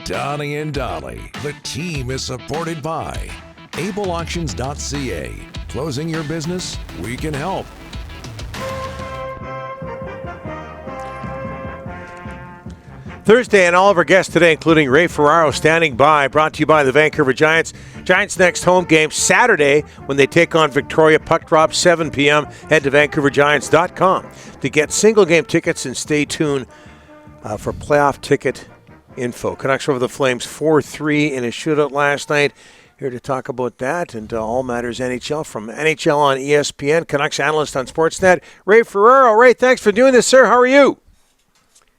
Donnie and Dolly. The team is supported by ableauctions.ca. Closing your business? We can help. Thursday, and all of our guests today, including Ray Ferraro, standing by, brought to you by the Vancouver Giants. Giants' next home game Saturday when they take on Victoria. Puck drop 7 p.m. Head to vancouvergiants.com to get single-game tickets and stay tuned for playoff ticket info. Canucks over the Flames 4-3 in a shootout last night. Here to talk about that and all matters NHL from NHL on ESPN, Canucks analyst on Sportsnet, Ray Ferraro. Ray, thanks for doing this, sir. How are you?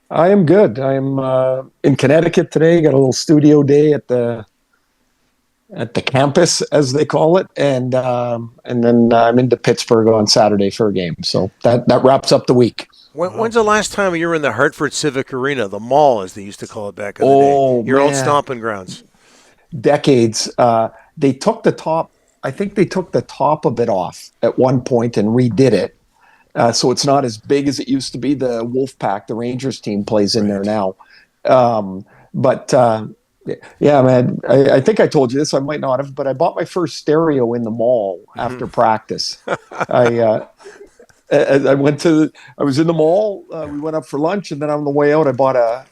I am good. I'm in Connecticut today. Got a little studio day at the campus, as they call it, and then I'm into Pittsburgh on Saturday for a game. So that wraps up the week. When's the last time you were in the Hartford Civic Arena, the mall, as they used to call it back in the day? Your old stomping grounds. Decades. They took the top. I think they took the top of it off at one point and redid it. So it's not as big as it used to be. The Wolfpack, the Rangers team, plays in there now. Yeah, man, I think I told you this. I might not have, but I bought my first stereo in the mall after practice. I was in the mall. We went up for lunch, and then on the way out, I bought a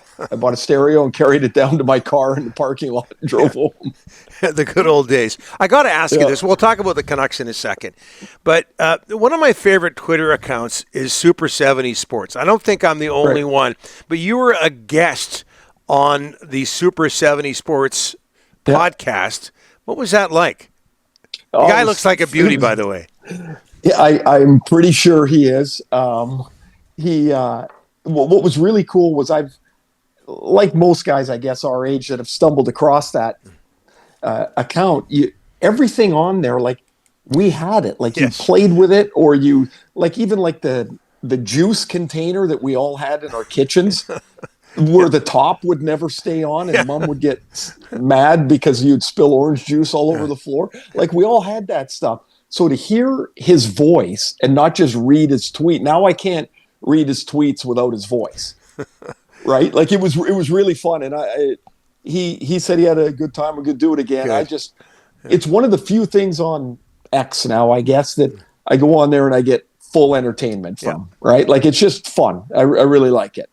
stereo and carried it down to my car in the parking lot and drove home. The good old days. I got to ask you this. We'll talk about the Canucks in a second. But one of my favorite Twitter accounts is Super 70 Sports. I don't think I'm the only one, but you were a guest on the Super 70 Sports podcast. What was that like? The guy looks like a beauty, by the way. Yeah, I'm pretty sure he is. What was really cool was like most guys, I guess, our age that have stumbled across that account, everything on there, like we had it, like you played with it, or you like even like the juice container that we all had in our kitchens, where the top would never stay on, and Mom would get mad because you'd spill orange juice all over the floor. Like we all had that stuff. So to hear his voice and not just read his tweet, now I can't read his tweets without his voice. Right? Like it was really fun. And he said he had a good time. We're going to do it again. Good. It's one of the few things on X now, I guess, that I go on there and I get full entertainment from, right? Like it's just fun. I really like it.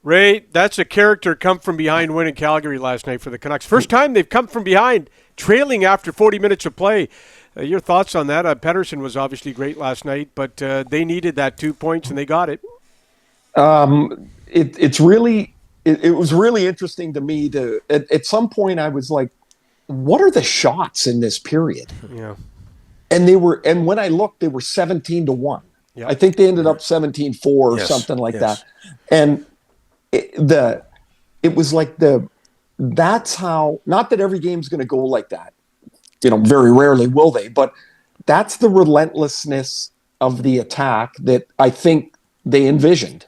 Ray, that's a character come from behind win in Calgary last night for the Canucks. First time they've come from behind, trailing after 40 minutes of play. Your thoughts on that? Pettersson was obviously great last night, but they needed that 2 points and they got it. It was really interesting to me at some point I was like, what are the shots in this period? Yeah. And when I looked, they were 17-1. Yep. I think they ended up 17-4 or something like that. And it was like that's how, not that every game's going to go like that, very rarely will they, but that's the relentlessness of the attack that I think they envisioned.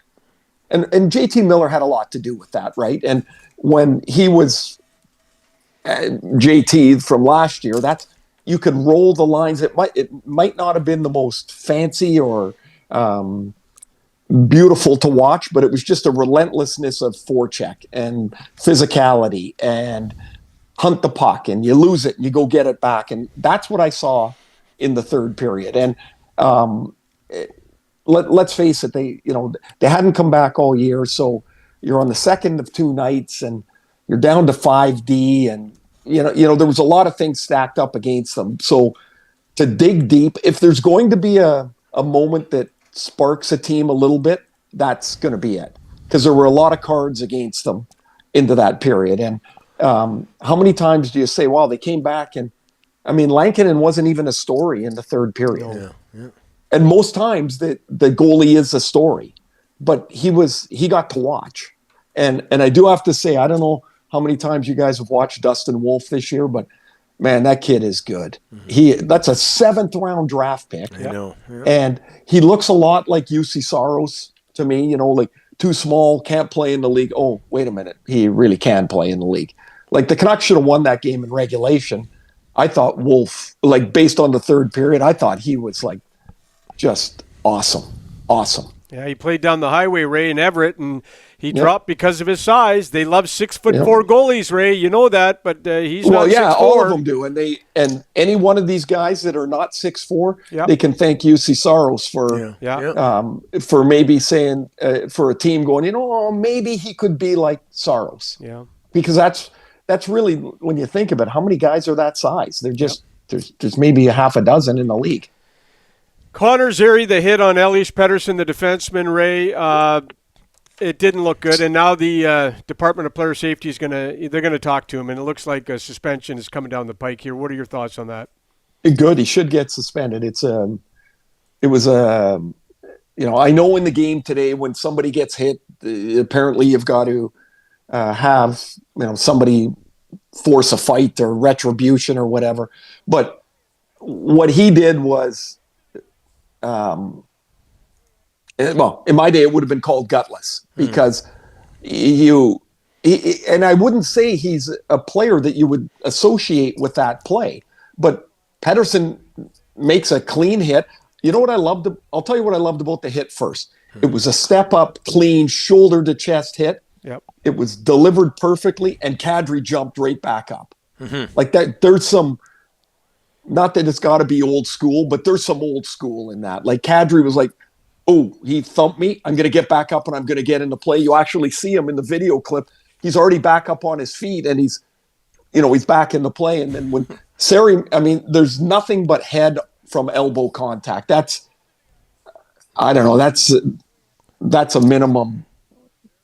And JT Miller had a lot to do with that, right? And when he was JT from last year, you could roll the lines. It might not have been the most fancy or beautiful to watch, but it was just a relentlessness of forecheck and physicality and hunt the puck, and you lose it and you go get it back. And that's what I saw in the third period. And let's face it, they hadn't come back all year. So you're on the second of two nights and you're down to 5D, and there was a lot of things stacked up against them. So to dig deep, if there's going to be a moment that sparks a team a little bit, that's going to be it, because there were a lot of cards against them into that period. And how many times do you say, wow, they came back? And I mean, Lankinen wasn't even a story in the third period. And most times the goalie is a story, but he got to watch. And I do have to say, I don't know how many times you guys have watched Dustin Wolf this year, but man, that kid is good. Mm-hmm. That's a 7th round draft pick. I know. Yeah. And he looks a lot like UC Saros to me, like too small, can't play in the league. Oh, wait a minute. He really can play in the league. Like the Canucks should have won that game in regulation. I thought Wolf, like based on the third period, I thought he was like just awesome. Yeah, he played down the highway, Ray, in Everett, and He dropped because of his size. They love 6'4" goalies, Ray. You know that, but he's not 6'4". All of them do, and any one of these guys that are not 6'4", they can thank UC Saros for maybe saying for a team going, maybe he could be like Saros. Yeah, because that's really, when you think of it, how many guys are that size? They're just there's maybe a half a dozen in the league. Connor Zary, the hit on Elias Pettersson, the defenseman, Ray. It didn't look good, and now the Department of Player Safety is they're gonna talk to him, and it looks like a suspension is coming down the pike here. What are your thoughts on that? Good. He should get suspended. It was I know in the game today when somebody gets hit, apparently you've got to have somebody force a fight or retribution or whatever. But what he did was, in my day, it would have been called gutless because and I wouldn't say he's a player that you would associate with that play, but Pettersson makes a clean hit. You know what I loved? I'll tell you what I loved about the hit first. It was a step up, clean, shoulder to chest hit. Yep. It was delivered perfectly, and Kadri jumped right back up. Like that. There's some, not that it's got to be old school, but there's some old school in that. Like Kadri was like, oh, he thumped me. I'm going to get back up and I'm going to get into play. You actually see him in the video clip. He's already back up on his feet and he's back in the play. And then when Zary, there's nothing but head from elbow contact. I don't know. That's a minimum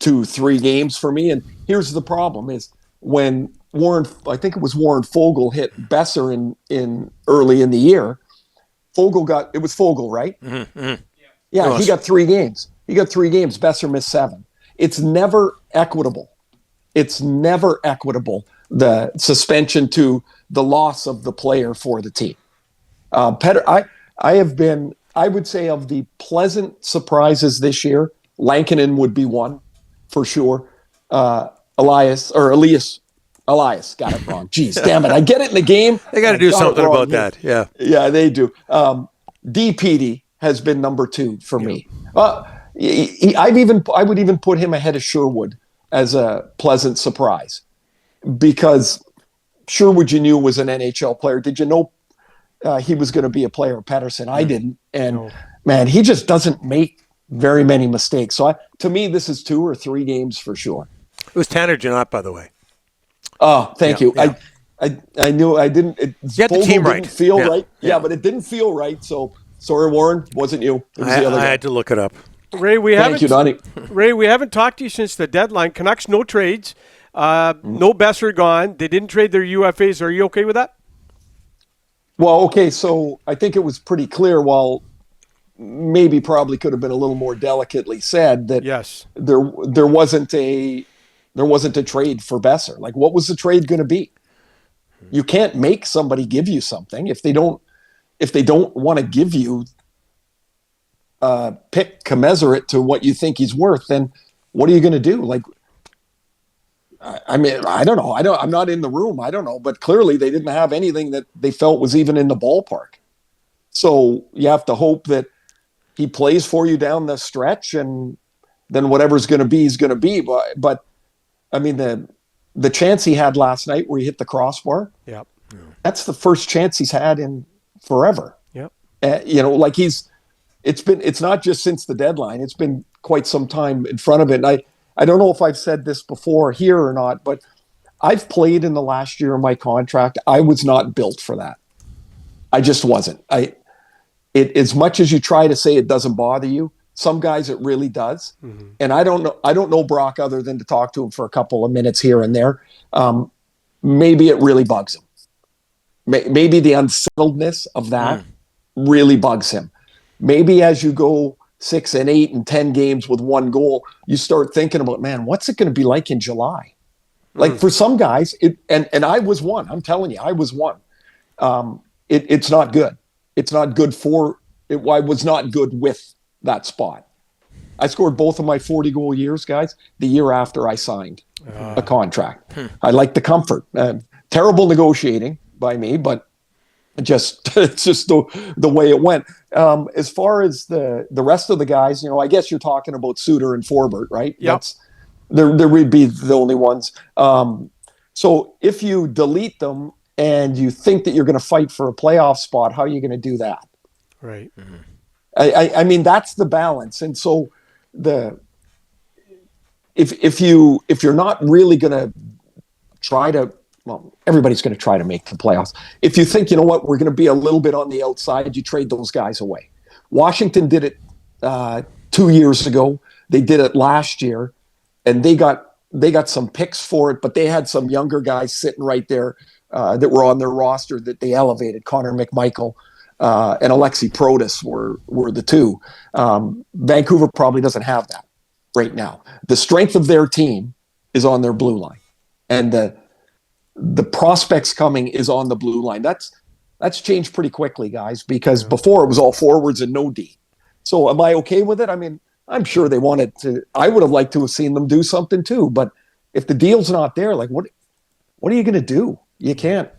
2-3 games for me. And here's the problem is when I think it was Warren Foegele hit Besser in early in the year, it was Foegele, right? Mm-hmm. Yeah, he got 3 games. Besser missed 7. It's never equitable. The suspension to the loss of the player for the team. I have been, I would say, of the pleasant surprises this year, Lankinen would be one for sure. Elias, got it wrong. Jeez, damn it. I get it in the game. They got to do something about that. Yeah. Yeah, they do. D-Petey has been number 2 for me. I would even put him ahead of Sherwood as a pleasant surprise because Sherwood you knew was an NHL player. Did you know he was going to be a player? Pettersson, I didn't. And man, he just doesn't make very many mistakes. So to me, this is 2 or 3 games for sure. It was Tanner Janot, by the way. Oh, thank you. Yeah. I knew I didn't. You had the team right. Didn't feel right. Yeah, but it didn't feel right. So sorry, Warren, wasn't you? It was the other guy. I had to look it up. Ray, Thank you, Donnie. Ray, we haven't talked to you since the deadline. Canucks, no trades. No Besser gone. They didn't trade their UFAs. Are you okay with that? Well, okay. So I think it was pretty clear. While maybe probably could have been a little more delicately said that there wasn't a trade for Besser. Like, what was the trade going to be? You can't make somebody give you something if they don't want to give you pick commensurate to what you think he's worth. Then what are you going to do? Like, I don't know. I'm not in the room. I don't know. But clearly they didn't have anything that they felt was even in the ballpark. So you have to hope that he plays for you down the stretch, and then whatever's going to be is going to be. But the chance he had last night where he hit the crossbar, that's the first chance he's had in forever. Yep. It's not just since the deadline. It's been quite some time in front of it. And I don't know if I've said this before here or not, but I've played in the last year of my contract. I was not built for that. I just wasn't. As much as you try to say it doesn't bother you, some guys it really does. Mm-hmm. And I don't know Brock other than to talk to him for a couple of minutes here and there. Maybe it really bugs him. Maybe the unsettledness of that really bugs him. Maybe as you go 6 and 8 and 10 games with 1 goal, you start thinking about, man, what's it going to be like in July? Like for some guys, and I was one. I'm telling you, I was one. It's not good. It's not good for it. I was not good with that spot. I scored both of my 40-goal years, guys, the year after I signed a contract. I like the comfort. Terrible negotiating by me, but it's just the way it went. As far as the rest of the guys, I guess you're talking about Suter and Forbert, right? Yep. There would be the only ones. So if you delete them and you think that you're going to fight for a playoff spot, how are you going to do that? Right. I mean, that's the balance. And so if you're not really going to try to, well, everybody's going to try to make the playoffs. If you think, you know what, we're going to be a little bit on the outside, you trade those guys away. Washington did it 2 years ago. They did it last year, and they got some picks for it, but they had some younger guys sitting right there that were on their roster that they elevated. Connor McMichael and Alexi Protas were the two. Vancouver probably doesn't have that right now. The strength of their team is on their blue line, and the prospects coming is on the blue line. That's changed pretty quickly, guys, because before it was all forwards and no D. So am I okay with it? I mean, I'm sure they wanted to. I would have liked to have seen them do something too. But if the deal's not there, like what are you going to do? You can't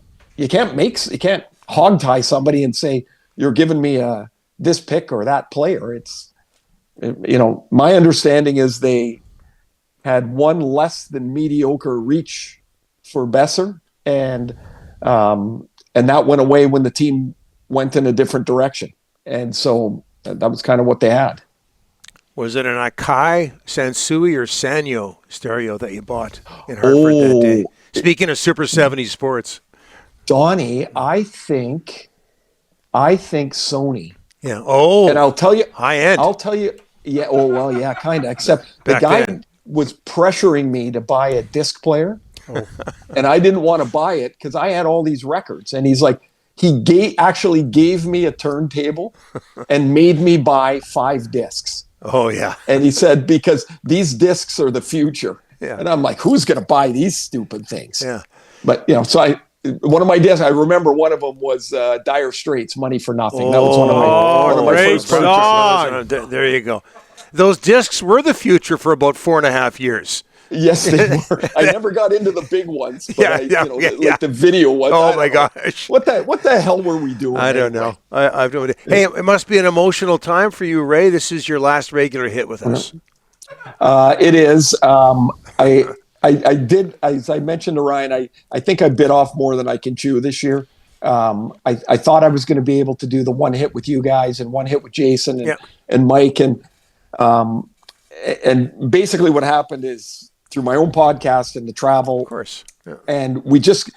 hog tie somebody and say you're giving me this pick or that player. It's, you know, my understanding is they had one less than mediocre reach for Besser, and that went away when the team went in a different direction. And so that was kind of what they had. Was it an Akai, Sansui, or Sanyo stereo that you bought in Hartford that day? Speaking of Super 70s sports. Donnie, I think Sony. Yeah. Oh. And I'll tell you. High end. I'll tell you. Yeah. Oh, well, yeah, kind of. Except the guy was pressuring me to buy a disc player. Oh. And I didn't want to buy it because I had all these records. And he's like, actually gave me a turntable and made me buy 5 discs. Oh, yeah. And he said, because these discs are the future. Yeah. And I'm like, who's going to buy these stupid things? Yeah. But, you know, so one of my discs, I remember one of them was Dire Straits, Money for Nothing. That was one of my first purchases. There you go. Those discs were the future for about 4.5 years. Yes, they were. I never got into the big ones, but like the video ones. Oh my gosh! What the hell were we doing? I don't know. I've no idea. Hey, it must be an emotional time for you, Ray. This is your last regular hit with us. It is. I did, as I mentioned to Ryan. I think I bit off more than I can chew this year. I thought I was going to be able to do the one hit with you guys and one hit with Jason and Mike and basically what happened is, through my own podcast and the travel, of course, and we just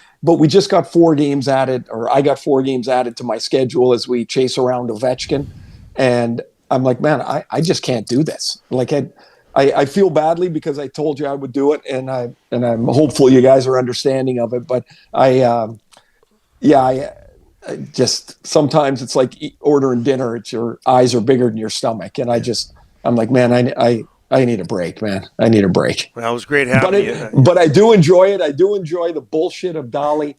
got 4 games added, or I got 4 games added to my schedule as we chase around Ovechkin, and I'm like, man, I just can't do this. Like I feel badly because I told you I would do it, and I'm hopeful you guys are understanding of it, but I just sometimes it's like ordering dinner. It's your eyes are bigger than your stomach, and I'm like, man, I need a break, man. I need a break. Well, it was great having you. But I do enjoy it. I do enjoy the bullshit of Dolly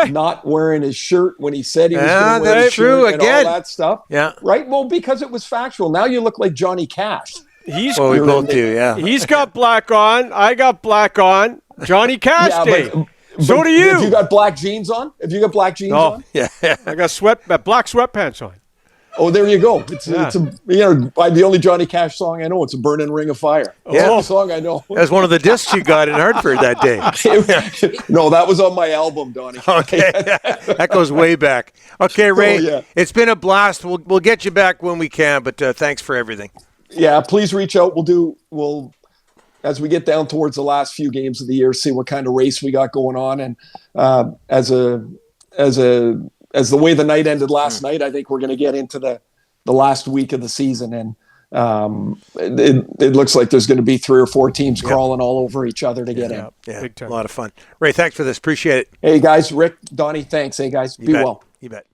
not wearing his shirt when he said he was going to wear his shirt and all that stuff. Yeah. Right? Well, because it was factual. Now you look like Johnny Cash. We both do, yeah. He's got black on. I got black on. Johnny Cash Day. So do you. Have you got black jeans on? On? Yeah. I got black sweatpants on. Oh, there you go. It's the only Johnny Cash song I know. It's a Burning Ring of Fire. That's the only song I know. That's one of the discs you got in Hartford that day. No, that was on my album, Donnie. Okay, that goes way back. Okay, Ray, It's been a blast. We'll get you back when we can, but thanks for everything. Yeah, please reach out. We'll as we get down towards the last few games of the year, see what kind of race we got going on, and as the way the night ended last night, I think we're going to get into the last week of the season, and it looks like there's going to be 3 or 4 teams crawling all over each other to get in. Yeah, big time. A lot of fun. Ray, thanks for this. Appreciate it. Hey, guys. Rick, Donnie, thanks. Hey, guys. Be well. You bet.